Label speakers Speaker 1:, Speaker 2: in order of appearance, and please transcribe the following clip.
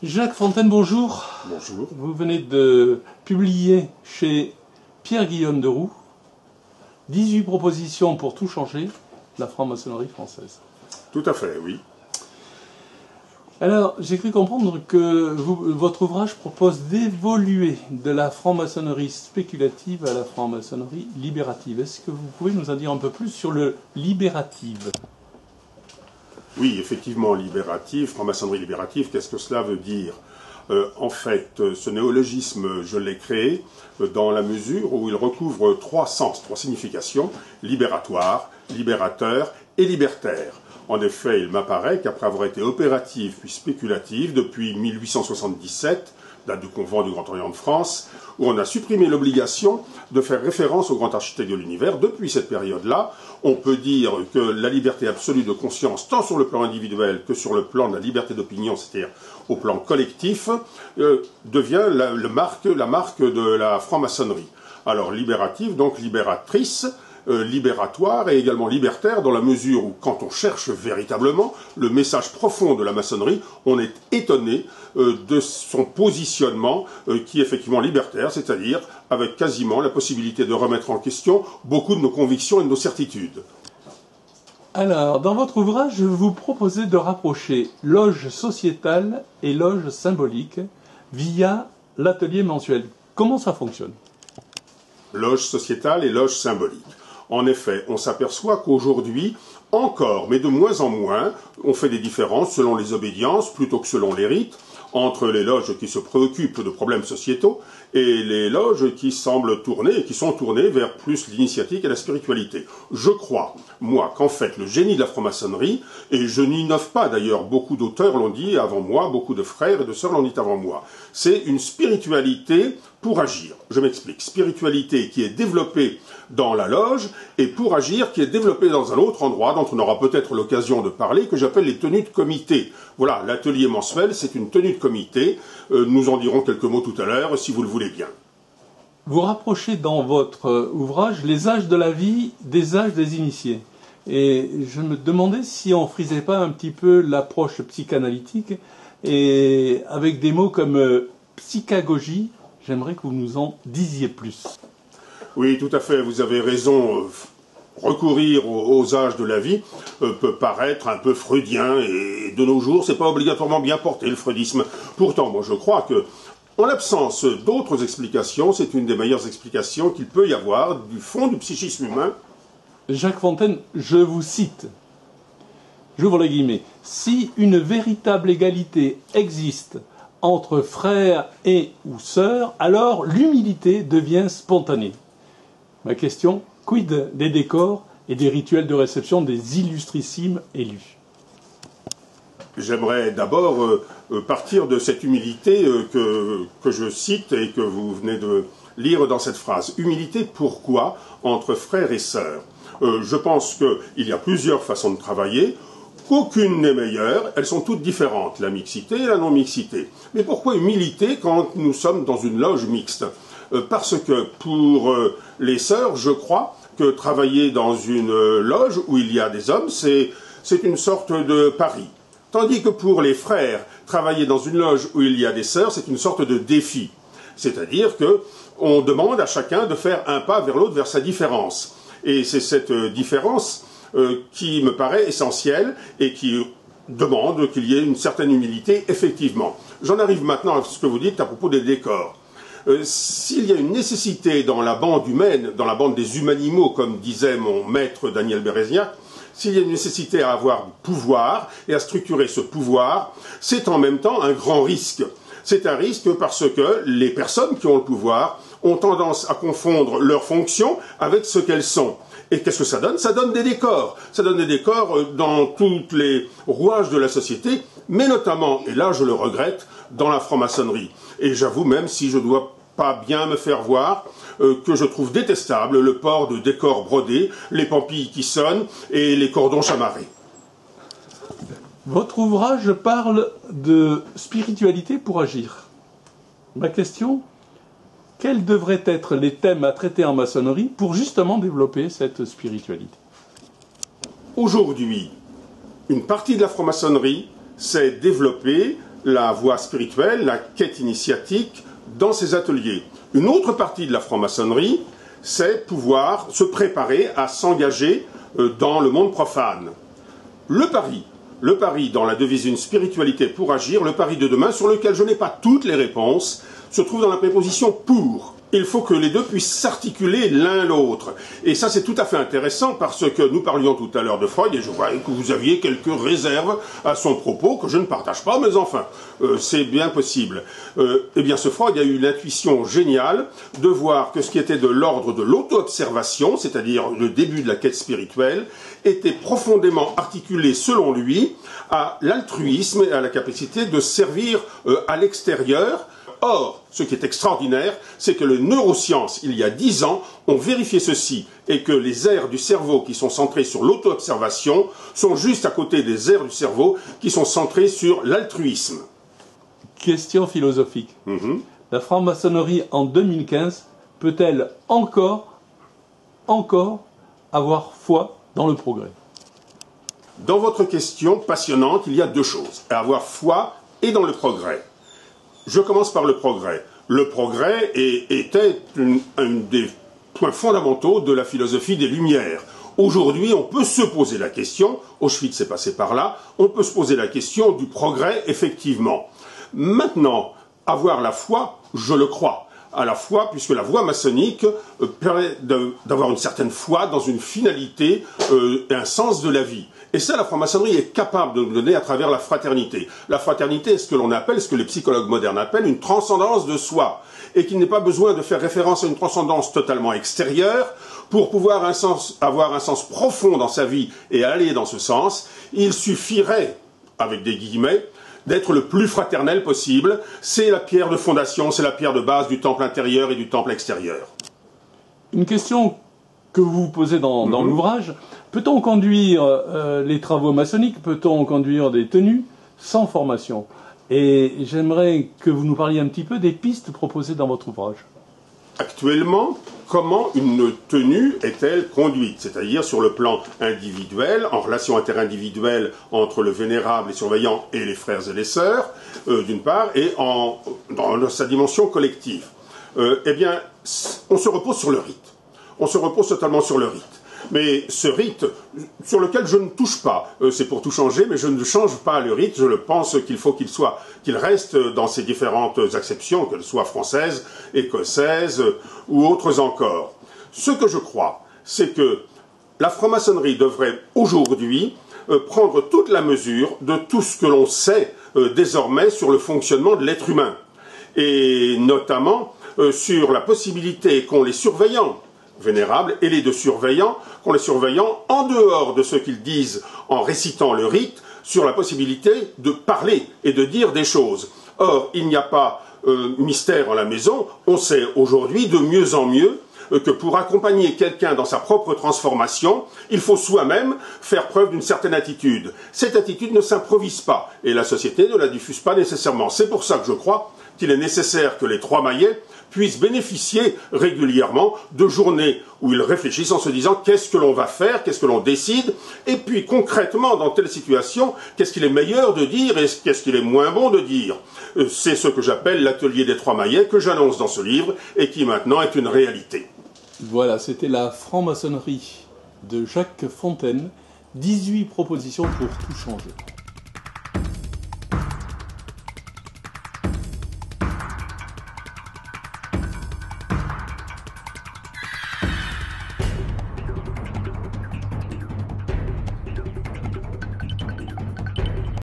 Speaker 1: Jacques Fontaine, bonjour.
Speaker 2: Bonjour.
Speaker 1: Vous venez de publier chez Pierre-Guillaume Deroux 18 propositions pour tout changer, la franc-maçonnerie française.
Speaker 2: Tout à fait, oui.
Speaker 1: Alors, j'ai cru comprendre que votre ouvrage propose d'évoluer de la franc-maçonnerie spéculative à la franc-maçonnerie libérative. Est-ce que vous pouvez nous en dire un peu plus sur le libérative ?
Speaker 2: Oui, effectivement, libérative, franc-maçonnerie libérative, qu'est-ce que cela veut dire ? En fait, ce néologisme, je l'ai créé dans la mesure où il recouvre trois sens, trois significations, libératoire, libérateur et libertaire. En effet, il m'apparaît qu'après avoir été opérative puis spéculative depuis 1877, date du convent du Grand Orient de France, où on a supprimé l'obligation de faire référence au grand architecte de l'univers. Depuis cette période-là, on peut dire que la liberté absolue de conscience, tant sur le plan individuel que sur le plan de la liberté d'opinion, c'est-à-dire au plan collectif, devient la marque de la franc-maçonnerie. Alors libérative, donc libératrice, libératoire et également libertaire dans la mesure où, quand on cherche véritablement le message profond de la maçonnerie, on est étonné de son positionnement qui est effectivement libertaire, c'est-à-dire avec quasiment la possibilité de remettre en question beaucoup de nos convictions et de nos certitudes.
Speaker 1: Alors, dans votre ouvrage, vous proposez de rapprocher loge sociétale et loge symbolique via l'atelier mensuel. Comment ça fonctionne ?
Speaker 2: Loge sociétale et loge symbolique. En effet, on s'aperçoit qu'aujourd'hui, encore, mais de moins en moins, on fait des différences selon les obédiences plutôt que selon les rites, entre les loges qui se préoccupent de problèmes sociétaux et les loges qui semblent tourner et qui sont tournées vers plus l'initiatique et la spiritualité. Je crois, moi, qu'en fait, le génie de la franc-maçonnerie, et je n'innove pas d'ailleurs, beaucoup d'auteurs l'ont dit avant moi, beaucoup de frères et de sœurs l'ont dit avant moi, c'est une spiritualité pour agir. Je m'explique. Spiritualité qui est développée dans la loge et pour agir qui est développée dans un autre endroit dont on aura peut-être l'occasion de parler, que j'appelle les tenues de comité. Voilà, l'atelier mensuel, c'est une tenue de comité. Nous en dirons quelques mots tout à l'heure, si vous le voulez bien.
Speaker 1: Vous rapprochez dans votre ouvrage les âges de la vie des âges des initiés. Et je me demandais si on ne frisait pas un petit peu l'approche psychanalytique et avec des mots comme psychagogie. J'aimerais que vous nous en disiez plus.
Speaker 2: Oui, tout à fait, vous avez raison. Recourir aux âges de la vie peut paraître un peu freudien, et de nos jours, c'est pas obligatoirement bien porté, le freudisme. Pourtant, moi je crois que, en l'absence d'autres explications, c'est une des meilleures explications qu'il peut y avoir du fond du psychisme humain.
Speaker 1: Jacques Fontaine, je vous cite, j'ouvre les guillemets, « Si une véritable égalité existe entre frères et ou sœurs, alors l'humilité devient spontanée. » Ma question, quid des décors et des rituels de réception des illustrissimes élus ?
Speaker 2: J'aimerais d'abord partir de cette humilité que je cite et que vous venez de lire dans cette phrase. Humilité, pourquoi entre frères et sœurs ? Je pense qu'il y a plusieurs façons de travailler. Qu'aucune n'est meilleure, elles sont toutes différentes, la mixité et la non-mixité. Mais pourquoi humilité quand nous sommes dans une loge mixte ? Parce que pour les sœurs, je crois que travailler dans une loge où il y a des hommes, c'est une sorte de pari. Tandis que pour les frères, travailler dans une loge où il y a des sœurs, c'est une sorte de défi. C'est-à-dire qu'on demande à chacun de faire un pas vers l'autre, vers sa différence. Et c'est cette différence qui me paraît essentielle et qui demande qu'il y ait une certaine humilité, effectivement. J'en arrive maintenant à ce que vous dites à propos des décors. S'il y a une nécessité dans la bande humaine, dans la bande des humanimaux, comme disait mon maître Daniel Béréziac, s'il y a une nécessité à avoir du pouvoir et à structurer ce pouvoir, c'est en même temps un grand risque. C'est un risque parce que les personnes qui ont le pouvoir ont tendance à confondre leurs fonctions avec ce qu'elles sont. Et qu'est-ce que ça donne ? Ça donne des décors. Ça donne des décors dans tous les rouages de la société, mais notamment, et là je le regrette, dans la franc-maçonnerie. Et j'avoue, même si je dois pas bien me faire voir, que je trouve détestable le port de décors brodés, les pampilles qui sonnent et les cordons chamarrés.
Speaker 1: Votre ouvrage parle de spiritualité pour agir. Ma question, quels devraient être les thèmes à traiter en maçonnerie pour justement développer cette spiritualité ?
Speaker 2: Aujourd'hui, une partie de la franc-maçonnerie s'est développée la voie spirituelle, la quête initiatique dans ces ateliers. Une autre partie de la franc-maçonnerie, c'est pouvoir se préparer à s'engager dans le monde profane. Le pari dans la devise une spiritualité pour agir, le pari de demain sur lequel je n'ai pas toutes les réponses, se trouve dans la préposition pour. Il faut que les deux puissent s'articuler l'un l'autre. Et ça, c'est tout à fait intéressant parce que nous parlions tout à l'heure de Freud et je vois que vous aviez quelques réserves à son propos que je ne partage pas, mais enfin, c'est bien possible. Eh bien, ce Freud a eu l'intuition géniale de voir que ce qui était de l'ordre de l'auto-observation, c'est-à-dire le début de la quête spirituelle, était profondément articulé, selon lui, à l'altruisme et à la capacité de servir à l'extérieur. Or, ce qui est extraordinaire, c'est que les neurosciences, il y a 10 ans, ont vérifié ceci, et que les aires du cerveau qui sont centrées sur l'auto-observation sont juste à côté des aires du cerveau qui sont centrées sur l'altruisme.
Speaker 1: Question philosophique. La franc-maçonnerie en 2015 peut-elle encore avoir foi dans le progrès?
Speaker 2: Dans votre question passionnante, il y a deux choses, avoir foi et dans le progrès. Je commence par le progrès. Le progrès était un des points fondamentaux de la philosophie des Lumières. Aujourd'hui, on peut se poser la question, Auschwitz est passé par là, on peut se poser la question du progrès, effectivement. Maintenant, avoir la foi, je le crois. À la foi, puisque la voie maçonnique permet d'avoir une certaine foi dans une finalité et un sens de la vie. Et ça, la franc-maçonnerie est capable de nous donner à travers la fraternité. La fraternité est ce que l'on appelle, ce que les psychologues modernes appellent une transcendance de soi. Et qu'il n'est pas besoin de faire référence à une transcendance totalement extérieure pour pouvoir avoir un sens profond dans sa vie et aller dans ce sens. Il suffirait, avec des guillemets, d'être le plus fraternel possible. C'est la pierre de fondation, c'est la pierre de base du temple intérieur et du temple extérieur.
Speaker 1: Une question que vous posez dans l'ouvrage, peut-on conduire les travaux maçonniques, peut-on conduire des tenues sans formation? Et j'aimerais que vous nous parliez un petit peu des pistes proposées dans votre ouvrage.
Speaker 2: Actuellement, comment une tenue est-elle conduite? C'est-à-dire sur le plan individuel, en relation interindividuelle entre le vénérable, les surveillants et les frères et les sœurs, d'une part, et dans sa dimension collective. Eh bien, on se repose sur le rite. On se repose totalement sur le rite. Mais ce rite, sur lequel je ne touche pas, c'est pour tout changer, mais je ne change pas le rite, je le pense qu'il faut qu'il reste dans ses différentes acceptions, qu'elles soient françaises, écossaises ou autres encore. Ce que je crois, c'est que la franc-maçonnerie devrait aujourd'hui prendre toute la mesure de tout ce que l'on sait désormais sur le fonctionnement de l'être humain, et notamment sur la possibilité qu'ont les surveillants vénérables et les deux surveillants, qu'ont les surveillants en dehors de ce qu'ils disent en récitant le rite, sur la possibilité de parler et de dire des choses. Or, il n'y a pas mystère en la maison, on sait aujourd'hui de mieux en mieux que pour accompagner quelqu'un dans sa propre transformation, il faut soi-même faire preuve d'une certaine attitude. Cette attitude ne s'improvise pas, et la société ne la diffuse pas nécessairement. C'est pour ça que je crois qu'il est nécessaire que les trois maillets puissent bénéficier régulièrement de journées où ils réfléchissent en se disant qu'est-ce que l'on va faire, qu'est-ce que l'on décide, et puis concrètement dans telle situation, qu'est-ce qu'il est meilleur de dire et qu'est-ce qu'il est moins bon de dire. C'est ce que j'appelle l'atelier des trois maillets que j'annonce dans ce livre et qui maintenant est une réalité.
Speaker 1: Voilà, c'était la franc-maçonnerie de Jacques Fontaine, 18 propositions pour tout changer.